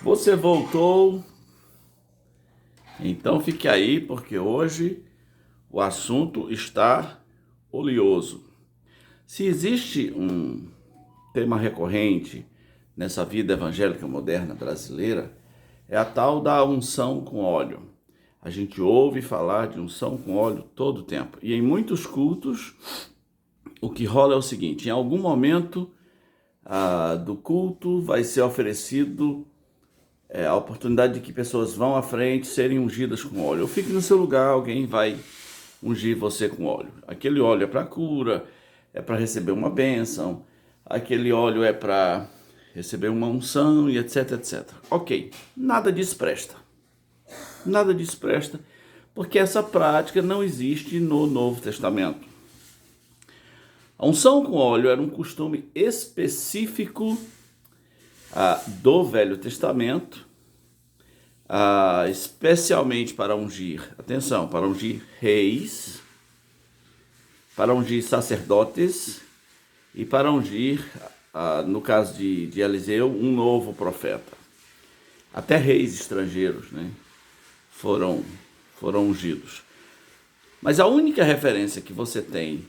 Você voltou? Então fique aí, porque hoje o assunto está oleoso. Se existe um tema recorrente nessa vida evangélica moderna brasileira, é a tal da unção com óleo. A gente ouve falar de unção com óleo todo o tempo. E em muitos cultos, o que rola é o seguinte: em algum momento do culto vai ser oferecido a oportunidade de que pessoas vão à frente serem ungidas com óleo. Ou fique no seu lugar, alguém vai ungir você com óleo. Aquele óleo é para cura, é para receber uma bênção, aquele óleo é para receber uma unção e etc, etc. Ok, nada disso presta. Nada disso presta, porque essa prática não existe no Novo Testamento. A unção com óleo era um costume específico do Velho Testamento, especialmente para ungir, atenção, para ungir reis, para ungir sacerdotes e para ungir, no caso de Eliseu, um novo profeta. Até reis estrangeiros, né, foram ungidos. Mas a única referência que você tem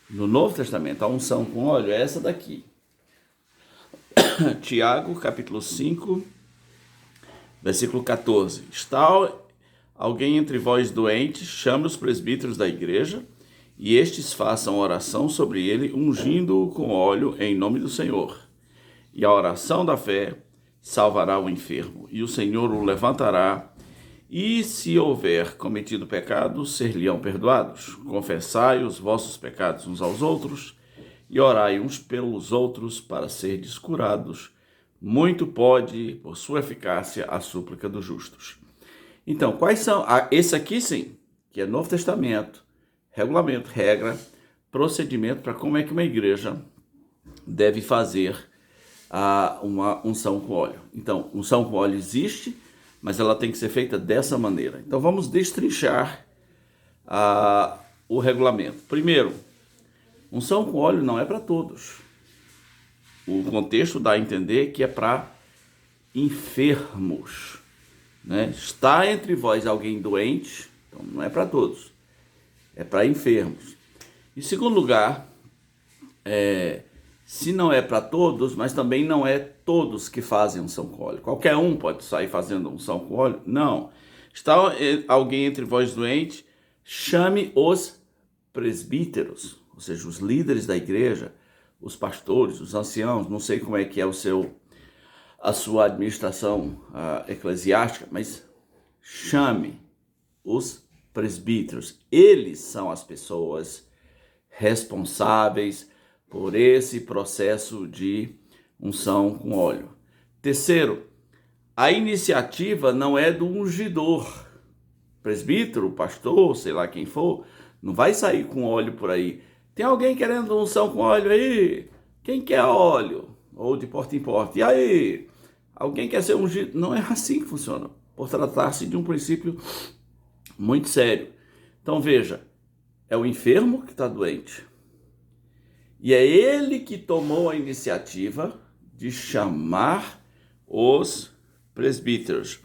no Novo Testamento, a unção com óleo, é essa daqui. Tiago, capítulo 5, versículo 14. Está alguém entre vós doente, chame os presbíteros da igreja, e estes façam oração sobre ele, ungindo-o com óleo em nome do Senhor. E a oração da fé salvará o enfermo, e o Senhor o levantará, e se houver cometido pecado, ser-lhe-ão perdoados. Confessai os vossos pecados uns aos outros, e orai uns pelos outros para serdes curados. Muito pode, por sua eficácia, a súplica dos justos. Então, quais são? Esse aqui sim, que é Novo Testamento, regulamento, regra, procedimento para como é que uma igreja deve fazer uma unção com óleo. Então, unção com óleo existe, mas ela tem que ser feita dessa maneira. Então, vamos destrinchar o regulamento. Primeiro, unção com óleo não é para todos. O contexto dá a entender que é para enfermos, né? Está entre vós alguém doente, então não é para todos, é para enfermos. Em segundo lugar, se não é para todos, mas também não é todos que fazem unção com óleo. Qualquer um pode sair fazendo unção com óleo? Não. Está alguém entre vós doente, chame os presbíteros, ou seja, os líderes da igreja, os pastores, os anciãos, não sei como é que é a sua administração eclesiástica, mas chame os presbíteros. Eles são as pessoas responsáveis por esse processo de unção com óleo. Terceiro, a iniciativa não é do ungidor. Presbítero, pastor, sei lá quem for, não vai sair com óleo por aí. Tem alguém querendo unção com óleo aí? Quem quer óleo? Ou de porta em porta. E aí? Alguém quer ser ungido? Não é assim que funciona. Por tratar-se de um princípio muito sério. Então veja, é o enfermo que está doente. E é ele que tomou a iniciativa de chamar os presbíteros.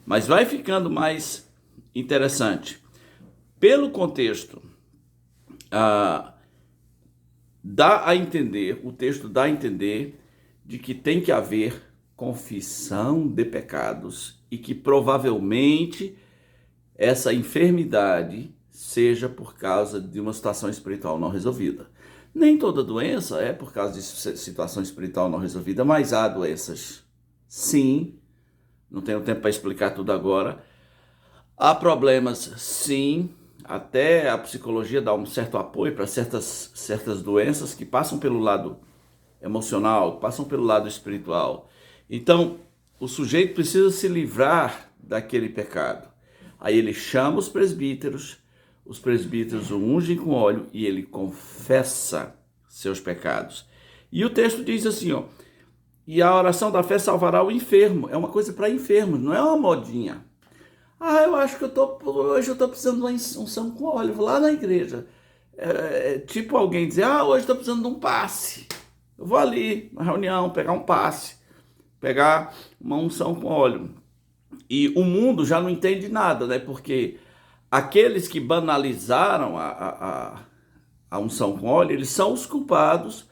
Mas vai ficando mais interessante. Pelo contexto, dá a entender, o texto dá a entender de que tem que haver confissão de pecados e que provavelmente essa enfermidade seja por causa de uma situação espiritual não resolvida. Nem toda doença é por causa de situação espiritual não resolvida, mas há doenças, sim, não tenho tempo para explicar tudo agora. Há problemas, sim, até a psicologia dá um certo apoio para certas doenças que passam pelo lado emocional, passam pelo lado espiritual. Então, o sujeito precisa se livrar daquele pecado. Aí ele chama os presbíteros o ungem com óleo e ele confessa seus pecados. E o texto diz assim, e a oração da fé salvará o enfermo. É uma coisa para enfermos, não é uma modinha. Eu acho que hoje eu estou precisando de uma unção com óleo, vou lá na igreja. Tipo alguém dizer, hoje estou precisando de um passe. Eu vou ali na reunião pegar um passe. pegar uma unção com óleo. E o mundo já não entende nada, né? Porque aqueles que banalizaram a unção com óleo, eles são os culpados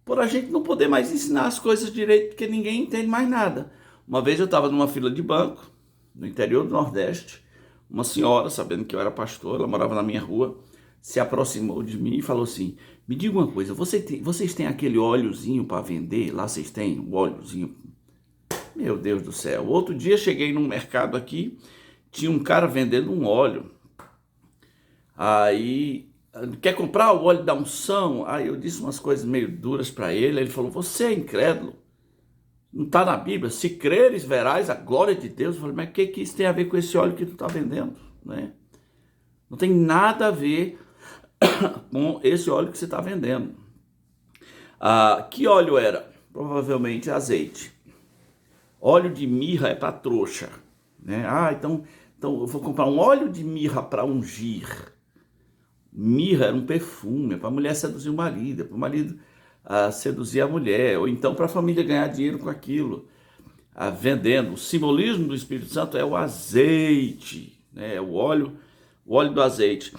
por a gente não poder mais ensinar as coisas direito, porque ninguém entende mais nada. Uma vez eu estava numa fila de banco, no interior do Nordeste, uma senhora, sabendo que eu era pastor, ela morava na minha rua, se aproximou de mim e falou assim: me diga uma coisa, vocês têm aquele óleozinho para vender? Lá vocês têm um óleozinho? Meu Deus do céu. Outro dia cheguei num mercado aqui, tinha um cara vendendo um óleo. Aí, quer comprar o óleo da unção? Aí eu disse umas coisas meio duras para ele. Ele falou: você é incrédulo? Não está na Bíblia? Se creres, verás a glória de Deus. Eu falei: mas o que isso tem a ver com esse óleo que tu está vendendo? Né? Não tem nada a ver com esse óleo que você está vendendo. Que óleo era? Provavelmente azeite. Óleo de mirra é para trouxa. Né? Então eu vou comprar um óleo de mirra para ungir. Mirra era um perfume, para a mulher seduzir o marido, para o marido seduzir a mulher, ou então para a família ganhar dinheiro com aquilo, vendendo. O simbolismo do Espírito Santo é o azeite, né? O óleo do azeite.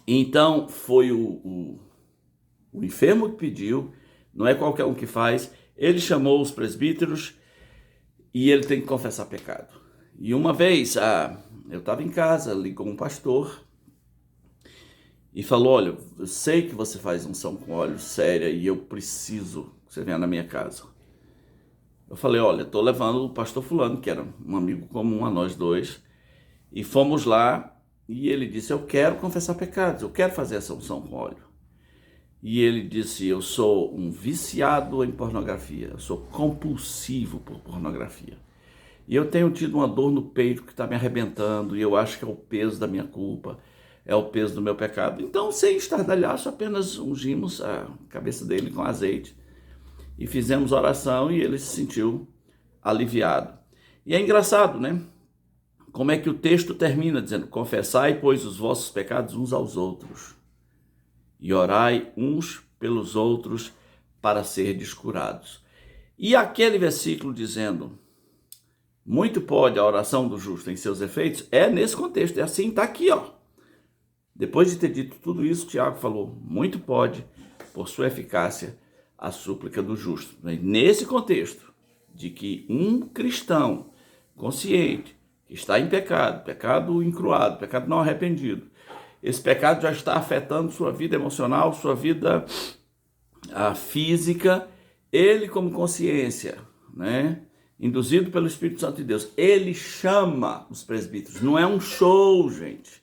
Então foi o enfermo que pediu, não é qualquer um que faz. Ele chamou os presbíteros e ele tem que confessar pecado. E uma vez eu estava em casa, ligou um pastor e falou: olha, eu sei que você faz unção com óleo séria e eu preciso que você venha na minha casa. Eu falei: olha, estou levando o pastor fulano, que era um amigo comum a nós dois, e fomos lá e ele disse: eu quero confessar pecados, eu quero fazer essa unção com óleo. E ele disse: eu sou um viciado em pornografia, eu sou compulsivo por pornografia. E eu tenho tido uma dor no peito que está me arrebentando e eu acho que é o peso da minha culpa, é o peso do meu pecado. Então, sem estardalhaço, apenas ungimos a cabeça dele com azeite e fizemos oração e ele se sentiu aliviado. E é engraçado, né? Como é que o texto termina dizendo: confessai, pois, os vossos pecados uns aos outros e orai uns pelos outros para serdes curados. E aquele versículo dizendo: muito pode a oração do justo em seus efeitos, é nesse contexto, é assim, está aqui, ó. Depois de ter dito tudo isso, Tiago falou: muito pode, por sua eficácia, a súplica do justo. Nesse contexto de que um cristão consciente, que está em pecado, pecado incruado, pecado não arrependido, esse pecado já está afetando sua vida emocional, sua vida física, ele como consciência, né? Induzido pelo Espírito Santo de Deus, ele chama os presbíteros. Não é um show, gente.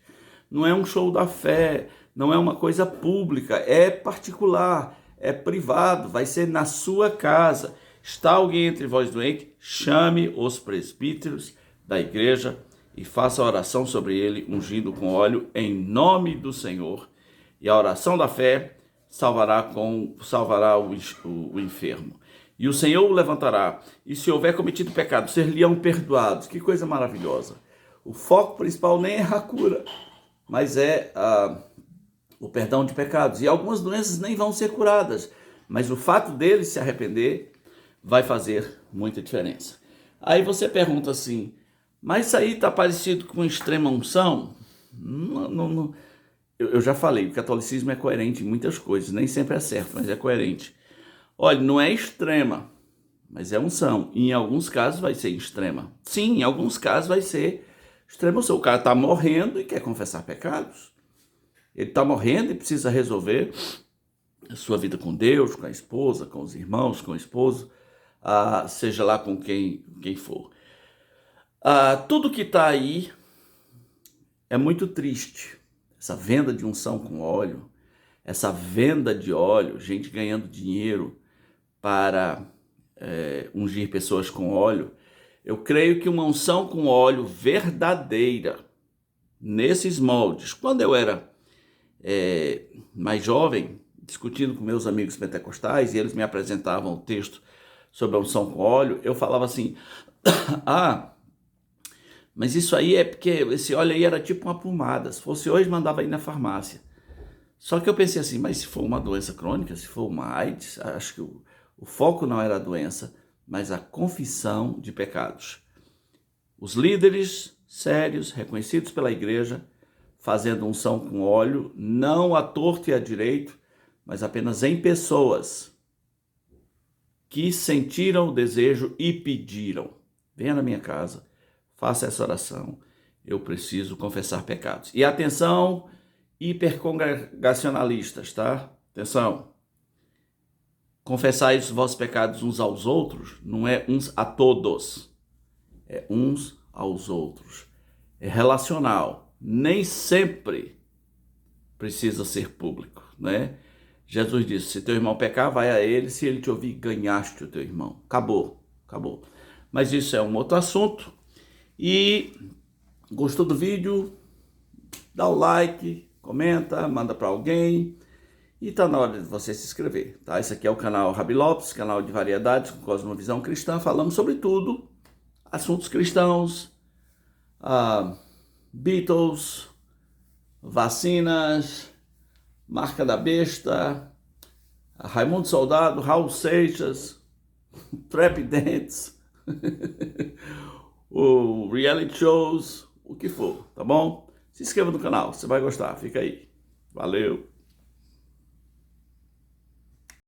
Não é um show da fé, não é uma coisa pública, é particular, é privado, vai ser na sua casa. Está alguém entre vós doente? Chame os presbíteros da igreja e faça a oração sobre ele, ungindo com óleo, em nome do Senhor. E a oração da fé salvará o enfermo. E o Senhor o levantará, e se houver cometido pecado, ser-lhe-ão perdoados. Que coisa maravilhosa. O foco principal nem é a cura, mas é o perdão de pecados. E algumas doenças nem vão ser curadas, mas o fato dele se arrepender vai fazer muita diferença. Aí você pergunta assim: mas isso aí está parecido com extrema unção? Não. Eu já falei, o catolicismo é coerente em muitas coisas, nem sempre é certo, mas é coerente. Olha, não é extrema, mas é unção. E em alguns casos vai ser extrema. Sim, em alguns casos vai ser extrema unção. O cara está morrendo e quer confessar pecados. Ele está morrendo e precisa resolver a sua vida com Deus, com a esposa, com os irmãos, com o esposo, seja lá com quem for. Tudo que está aí é muito triste. Essa venda de unção com óleo, essa venda de óleo, gente ganhando dinheiro para ungir pessoas com óleo. Eu creio que uma unção com óleo verdadeira, nesses moldes, quando eu era mais jovem, discutindo com meus amigos pentecostais, e eles me apresentavam o texto sobre a unção com óleo, eu falava assim: mas isso aí é porque esse óleo aí era tipo uma pomada, se fosse hoje mandava ir na farmácia. Só que eu pensei assim: mas se for uma doença crônica, se for uma AIDS, acho que o foco não era a doença, mas a confissão de pecados. Os líderes sérios, reconhecidos pela igreja, fazendo unção com óleo, não à torto e à direito, mas apenas em pessoas que sentiram o desejo e pediram: venha na minha casa, faça essa oração, eu preciso confessar pecados. E atenção, hipercongregacionalistas, tá? Atenção, confessai os vossos pecados uns aos outros, não é uns a todos, é uns aos outros. É relacional, nem sempre precisa ser público, né? Jesus disse: se teu irmão pecar, vai a ele, se ele te ouvir, ganhaste o teu irmão. Acabou. Mas isso é um outro assunto. E gostou do vídeo? Dá o like, comenta, manda para alguém. E tá na hora de você se inscrever, tá? Esse aqui é o canal Rabi Lopes, canal de variedades com cosmovisão cristã. Falamos sobre tudo, assuntos cristãos, Beatles, vacinas, marca da besta, Raimundo Soldado, Raul Seixas, Trap Dance, o reality shows, o que for, tá bom? Se inscreva no canal, você vai gostar, fica aí. Valeu!